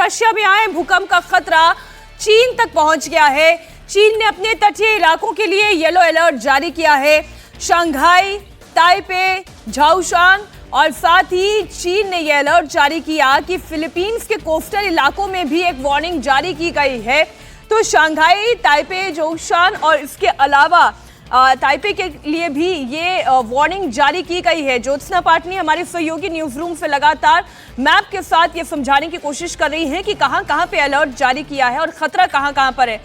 Russia में आए भूकंप का खतरा चीन तक पहुंच गया है। चीन ने अपने तटीय इलाकों के लिए येलो अलर्ट जारी किया है। शंघाई, ताइपे, झाओशान और साथ ही चीन ने यह अलर्ट जारी किया कि फिलीपींस के कोस्टल इलाकों में भी एक वार्निंग जारी की गई है। तो शंघाई, ताइपे, झाओशान और इसके अलावा ताइपे के लिए भी ये वार्निंग जारी की गई है। ज्योत्सना पाटनी हमारे सहयोगी न्यूज रूम से लगातार मैप के साथ ये समझाने की कोशिश कर रही हैं कि कहां-कहां पे अलर्ट जारी किया है और खतरा कहां-कहां पर है।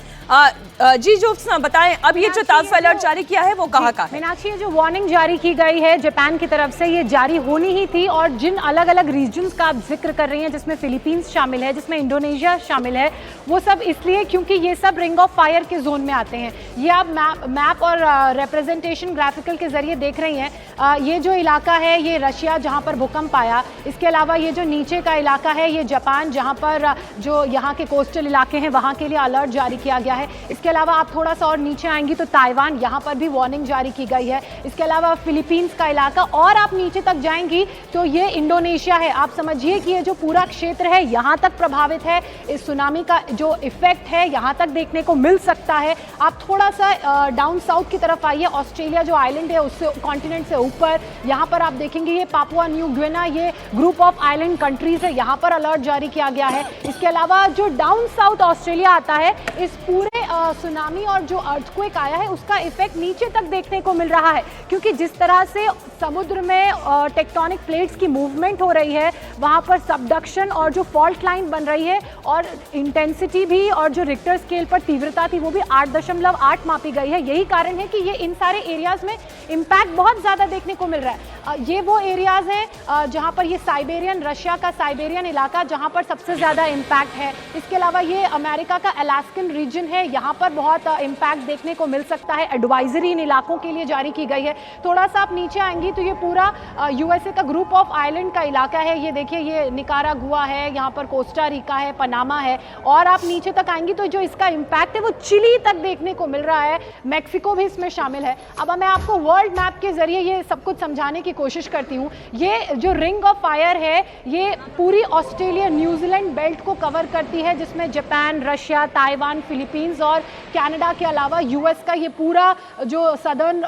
जी ज्योत्सना बताएं, अब ये जो ताज़ा अलर्ट जारी किया है वो कहाँ का है? मीनाक्षी, ये जो वार्निंग जारी की गई है जापान की तरफ से, ये जारी होनी ही थी। और जिन अलग अलग रीजन्स का आप जिक्र कर रही हैं, जिसमें फिलीपींस शामिल है, जिसमें इंडोनेशिया शामिल है, वो सब इसलिए क्योंकि ये सब रिंग ऑफ फायर के जोन में आते हैं। ये आप मैप और रिप्रेजेंटेशन ग्राफिकल के जरिए देख रही हैं। ये जो इलाका है ये रशिया, जहाँ पर भूकंप आया। इसके अलावा ये जो नीचे का इलाका है ये जापान, जहाँ पर जो यहाँ के कोस्टल इलाके हैं वहाँ के लिए अलर्ट जारी किया गया है। इसके अलावा आप थोड़ा सा और नीचे आएंगी तो ताइवान, यहाँ पर भी वार्निंग जारी की गई है। इसके अलावा फिलीपींस का इलाका, और आप नीचे तक जाएंगी तो ये इंडोनेशिया है। आप समझिए कि ये जो पूरा क्षेत्र है यहाँ तक प्रभावित है। इस सुनामी का जो इफेक्ट है यहाँ तक देखने को मिल सकता है। आप थोड़ा सा डाउन साउथ की तरफ आइए, ऑस्ट्रेलिया जो आइलैंड है उससे, कॉन्टिनेंट से ऊपर, यहाँ पर आप देखेंगे ये पापुआ न्यू गिनिया, ये ग्रुप ऑफ आइलैंड कंट्रीज है, यहाँ पर अलर्ट जारी किया गया है। इसके अलावा जो डाउन साउथ ऑस्ट्रेलिया आता है, इस पूरे सुनामी और जो अर्थक्वेक आया है उसका इफेक्ट नीचे तक देखने को मिल रहा है। क्योंकि जिस तरह से समुद्र में टेक्टोनिक प्लेट्स की मूवमेंट हो रही है, वहाँ पर सबडक्शन और जो फॉल्ट लाइन बन रही है, और इंटेंसिटी भी और जो रिक्टर स्केल पर तीव्रता थी वो भी 8.8 मापी गई है। यही कारण है कि ये इन सारे एरियाज में इम्पैक्ट बहुत ज़्यादा देखने को मिल रहा है। ये वो एरियाज हैं जहाँ पर ये साइबेरियन, रशिया का साइबेरियन इलाका जहाँ पर सबसे ज़्यादा इम्पैक्ट है। इसके अलावा ये अमेरिका का अलास्कन रीजन है, यहाँ पर बहुत इम्पैक्ट देखने को मिल सकता है। एडवाइजरी इन इलाकों के लिए जारी की गई है। थोड़ा सा आप नीचे आएंगी तो ये पूरा यूएसए का ग्रुप ऑफ आइलैंड का इलाका है। ये देखिए, ये निकारागुआ है, यहाँ पर कोस्टा रिका है, पनामा है, और आप नीचे तक आएंगी तो जो इसका इम्पैक्ट है वो चिली तक देखने को मिल रहा है। मैक्सिको भी इसमें शामिल है। अब मैं आपको वर्ल्ड मैप के जरिए ये सब कुछ समझाने की कोशिश करती हूँ। ये जो रिंग ऑफ फायर है ये पूरी ऑस्ट्रेलिया, न्यूजीलैंड बेल्ट को कवर करती है, जिसमें जापान, रशिया, ताइवान, फिलीपींस और कनाडा के अलावा यूएस का ये पूरा जो सदर्न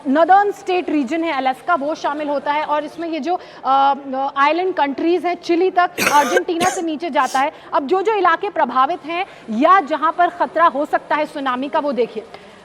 नॉर्दर्न स्टेट रीजन है, अलास्का, वो शामिल होता है। और इसमें ये जो आइलैंड कंट्रीज हैं, चिली तक, अर्जेंटीना से नीचे जाता है। अब जो जो इलाके प्रभावित हैं या जहां पर खतरा हो सकता है सुनामी का, वो देखिए।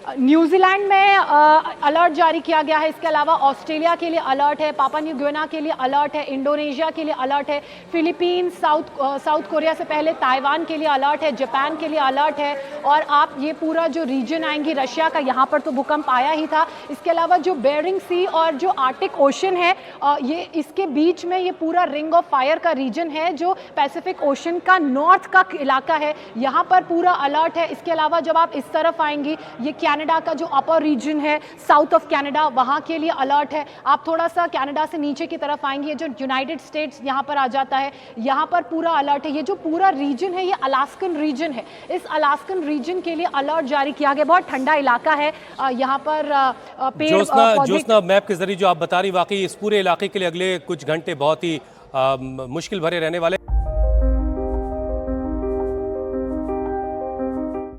न्यूजीलैंड में अलर्ट जारी किया गया है। इसके अलावा ऑस्ट्रेलिया के लिए अलर्ट है, पापुआ न्यू गिनिया के लिए अलर्ट है, इंडोनेशिया के लिए अलर्ट है, फिलीपींस, साउथ कोरिया से पहले ताइवान के लिए अलर्ट है, जापान के लिए अलर्ट है। और आप ये पूरा जो रीजन आएंगी रशिया का, यहाँ पर तो भूकंप आया ही था। इसके अलावा जो बेरिंग सी और जो आर्टिक ओशन है, ये इसके बीच में ये पूरा रिंग ऑफ फायर का रीजन है, जो पैसिफिक ओशन का नॉर्थ का इलाका है, यहाँ पर पूरा अलर्ट है। इसके अलावा जब आप इस तरफ आएंगी, ये कनाडा का जो अपर रीजन है, साउथ ऑफ कनाडा, वहाँ के लिए अलर्ट है। आप थोड़ा सा कनाडा से नीचे की तरफ आएंगे, जो यूनाइटेड स्टेट्स यहाँ पर आ जाता है, यहाँ पर पूरा अलर्ट है। ये जो पूरा रीजन है ये अलास्कन रीजन है। इस अलास्कन रीजन के लिए अलर्ट जारी किया गया। बहुत ठंडा इलाका है, यहाँ पर पेड़ ज्योत्सना, मैप के जरिए जो आप बता रही, वाकई इस पूरे इलाके के लिए अगले कुछ घंटे बहुत ही मुश्किल भरे रहने वाले।